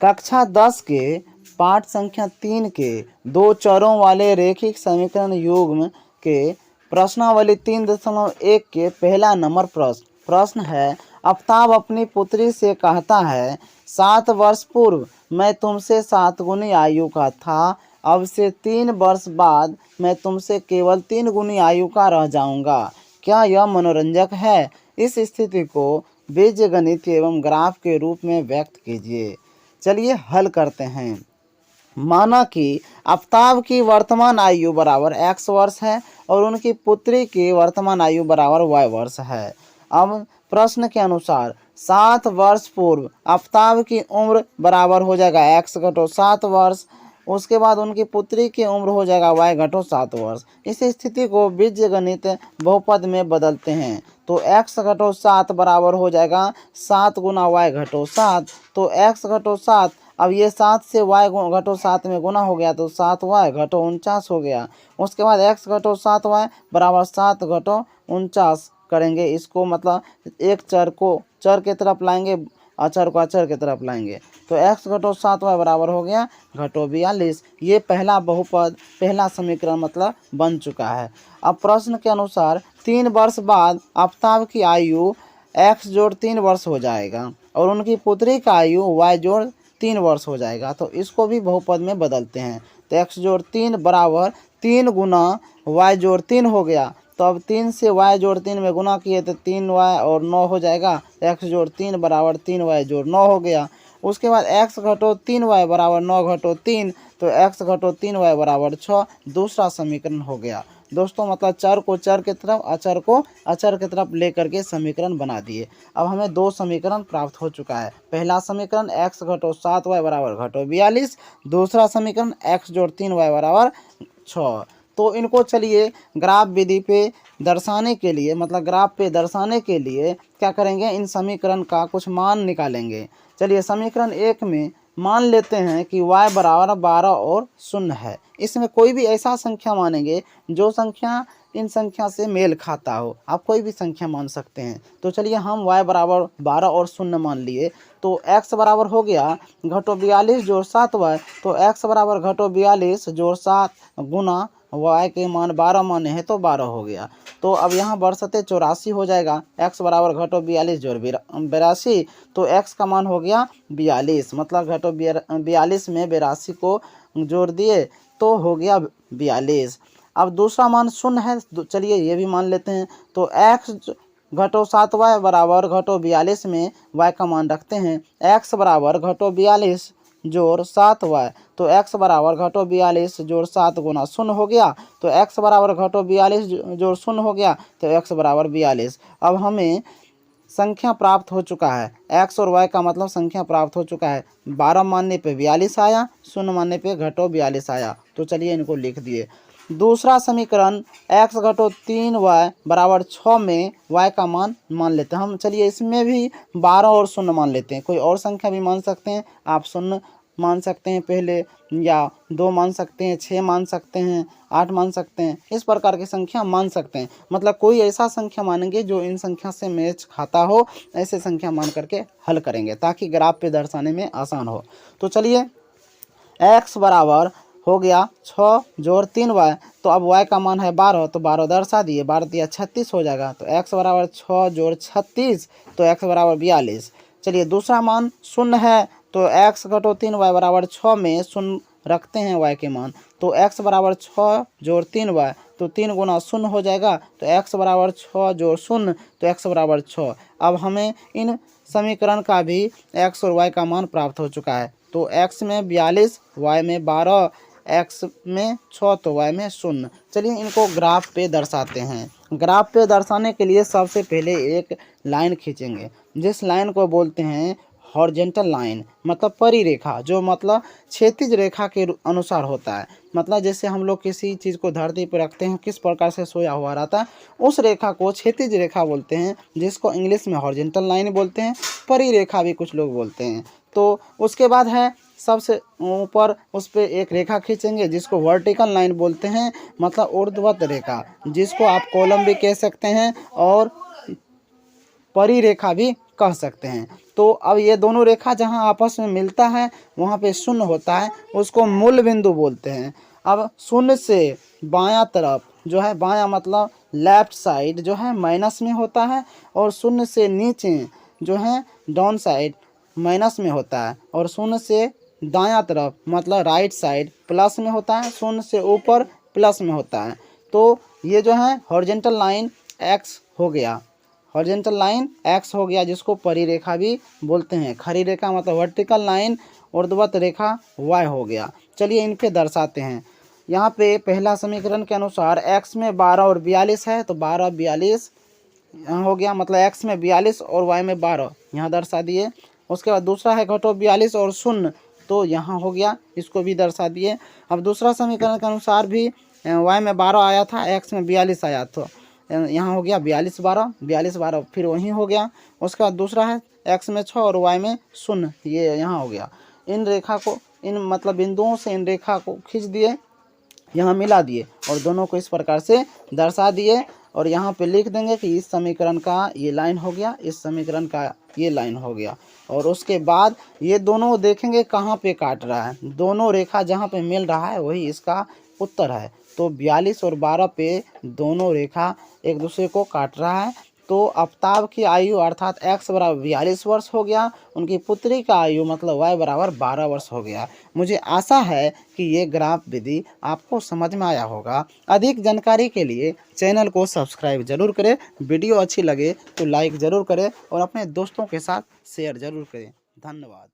कक्षा 10 के पाठ संख्या 3 के दो चरों वाले रैखिक समीकरण युग्म के प्रश्नावली 3.1 के पहला नंबर प्रश्न है। आफ्ताब अपनी पुत्री से कहता है, 7 वर्ष पूर्व मैं तुमसे 7 गुनी आयु का था, अब से 3 वर्ष बाद मैं तुमसे केवल 3 गुनी आयु का रह जाऊंगा। क्या यह मनोरंजक है? इस स्थिति को बीजगणित एवं ग्राफ के रूप में व्यक्त कीजिए। चलिए हल करते हैं। माना कि आफ्ताब की वर्तमान आयु बराबर x वर्ष है और उनकी पुत्री की वर्तमान आयु बराबर y वर्ष है। अब प्रश्न के अनुसार 7 वर्ष पूर्व आफ्ताब की उम्र बराबर हो जाएगा x घटो 7 वर्ष, उसके बाद उनकी पुत्री की उम्र हो जाएगा y घटो 7 वर्ष। इस स्थिति को बीजगणित बहुपद में बदलते हैं तो x घटो 7 बराबर हो जाएगा 7 गुना y घटो 7। तो x घटो 7, अब ये 7 से y घटो 7 में गुना हो गया तो 7y घटो 49 हो गया। उसके बाद x घटो 7y बराबर 7 घटो 49 करेंगे। इसको मतलब एक चर को चर के तरफ लाएंगे, अचर को अचर की तरफ लाएंगे तो x घटो 7y बराबर हो गया घटो 42। ये पहला बहुपद, पहला समीकरण मतलब बन चुका है। अब प्रश्न के अनुसार 3 वर्ष बाद आफ्ताब की आयु x जोड़ 3 वर्ष हो जाएगा और उनकी पुत्री का आयु y जोड़ 3 वर्ष हो जाएगा। तो इसको भी बहुपद में बदलते हैं तो x जोड़ 3 बराबर 3 गुना y जोड़ 3 हो गया। तो अब 3 से y जोड़ 3 में गुना किए तो 3y और 9 हो जाएगा। x जोड़ 3 बराबर 3y जोड़ 9 हो गया। उसके बाद x घटो 3y बराबर 9 घटो 3, तो x घटो 3y बराबर 6 दूसरा समीकरण हो गया। दोस्तों मतलब चर को चर की तरफ, अचर को अचर की तरफ लेकर के समीकरण बना दिए। अब हमें दो समीकरण प्राप्त हो चुका है। पहला समीकरण x घटो 7y बराबर घटो 42, दूसरा समीकरण x जोड़ 3y बराबर 6। तो इनको चलिए ग्राफ विधि पे दर्शाने के लिए, मतलब ग्राफ पे दर्शाने के लिए क्या करेंगे, इन समीकरण का कुछ मान निकालेंगे। चलिए समीकरण 1 में मान लेते हैं कि y बराबर 12 और 0 है। इसमें कोई भी ऐसा संख्या मानेंगे जो संख्या इन संख्या से मेल खाता हो। आप कोई भी संख्या मान सकते हैं। तो चलिए हम y बराबर 12 और 0 मान लिए तो x बराबर हो गया घटो 42 जोड़ 7y। तो x बराबर घटो 42 जोड़ 7 गुना y के मान 12 माने हैं तो 12 हो गया। तो अब यहाँ बरसते 84 हो जाएगा। x बराबर घटो 42 जोड़ 82, तो x का मान हो गया 42, मतलब घटो 42 में 82 को जोड़ दिए तो हो गया 42। अब दूसरा मान 0 है, चलिए ये भी मान लेते हैं। तो x घटो 7y बराबर घटो 42 में y का मान रखते हैं। x बराबर घटो 42 जोड़ 7y, तो x बराबर घटो 42 जोड़ 7 गुना 0 हो गया। तो x बराबर घटो 42 जोड़ 0 हो गया तो x बराबर 42। अब हमें संख्या प्राप्त हो चुका है, x और y का मतलब संख्या प्राप्त हो चुका है। 12 मानने पे 42 आया, 0 मानने पे घटो 42 आया। तो चलिए इनको लिख दिए। दूसरा समीकरण x घटो 3y बराबर 6 में y का मान लेते हैं हम। चलिए इसमें भी 12 और 0 मान लेते हैं। कोई और संख्या भी मान सकते हैं, आप 0 मान सकते हैं पहले, या 2 मान सकते हैं, 6 मान सकते हैं, 8 मान सकते हैं। इस प्रकार की संख्या मान सकते हैं। मतलब कोई ऐसा संख्या मानेंगे जो इन संख्या से मैच खाता हो, ऐसे संख्या मान करके हल करेंगे ताकि ग्राफ पे दर्शाने में आसान हो। तो चलिए x बराबर हो गया 6 जोड़ 3y, तो अब y का मान है 12, तो 12 दर्शा दिए, 12 दिया 36 हो जाएगा। तो x बराबर 6 जोड़ 36, तो x बराबर 42। चलिए दूसरा मान 0 है, तो x घटो 3y बराबर 6 में 0 रखते हैं y के मान। तो x बराबर 6 जोड़ 3y, तो 3 गुना 0 हो जाएगा। तो x बराबर 6 जोड़ 0, तो x बराबर 6। अब हमें इन समीकरण का भी x और y का मान प्राप्त हो चुका है। तो x में 42, y में 12, x में 6 तो y में 0। चलिए इनको ग्राफ पे दर्शाते हैं। ग्राफ पे दर्शाने के लिए सबसे पहले एक लाइन खींचेंगे, जिस लाइन को बोलते हैं हॉरिजॉन्टल लाइन, मतलब परिरेखा, जो मतलब क्षैतिज रेखा के अनुसार होता है। मतलब जैसे हम लोग किसी चीज़ को धरती पर रखते हैं, किस प्रकार से सोया हुआ रहता है, उस रेखा को क्षैतिज रेखा बोलते हैं, जिसको इंग्लिश में हॉरिजॉन्टल लाइन बोलते हैं, परिरेखा भी कुछ लोग बोलते हैं। तो उसके बाद है सबसे ऊपर उस पर एक रेखा खींचेंगे जिसको वर्टिकल लाइन बोलते हैं, मतलब ऊर्ध्वाधर रेखा, जिसको आप कॉलम भी कह सकते हैं और परिरेखा भी कह सकते हैं। तो अब ये दोनों रेखा जहाँ आपस में मिलता है वहाँ पे शून्य होता है, उसको मूल बिंदु बोलते हैं। अब शून्य से बायां तरफ जो है, बायां मतलब लेफ्ट साइड जो है माइनस में होता है, और शून्य से नीचे जो है डाउन साइड माइनस में होता है, और शून्य से दायां तरफ मतलब राइट साइड प्लस में होता है, शून्य से ऊपर प्लस में होता है। तो ये जो है हॉरिजॉन्टल लाइन एक्स हो गया, हॉरिजॉन्टल लाइन एक्स हो गया, जिसको परिरेखा भी बोलते हैं। खड़ी रेखा मतलब वर्टिकल लाइन, ऊर्ध्वाधर रेखा वाई हो गया। चलिए इन पे दर्शाते हैं। यहाँ पे पहला समीकरण के अनुसार x में 12 और 42 है, तो 12 42 यहाँ हो गया, मतलब x में 42 और y में 12 यहाँ दर्शा दिए। उसके बाद दूसरा है घटो 42 और शून्य, तो यहाँ हो गया, इसको भी दर्शा दिए। अब दूसरा समीकरण के अनुसार भी y में 12 आया था, x में 42 आया, तो यहाँ हो गया 42 12 42 12 फिर वहीं हो गया। उसके बाद दूसरा है x में 6 और y में शून्य, ये यहाँ हो गया। इन रेखा को, इन मतलब बिंदुओं से इन रेखा को खींच दिए, यहाँ मिला दिए और दोनों को इस प्रकार से दर्शा दिए। और यहाँ पे लिख देंगे कि इस समीकरण का ये लाइन हो गया, इस समीकरण का ये लाइन हो गया। और उसके बाद ये दोनों देखेंगे कहाँ पे काट रहा है, दोनों रेखा जहाँ पे मिल रहा है वही इसका उत्तर है। तो 42 और 12 पे दोनों रेखा एक दूसरे को काट रहा है। तो आफ्ताब की आयु अर्थात x बराबर 42 वर्ष हो गया, उनकी पुत्री का आयु मतलब y बराबर 12 वर्ष हो गया। मुझे आशा है कि ये ग्राफ विधि आपको समझ में आया होगा। अधिक जानकारी के लिए चैनल को सब्सक्राइब जरूर करें, वीडियो अच्छी लगे तो लाइक ज़रूर करें और अपने दोस्तों के साथ शेयर ज़रूर करें। धन्यवाद।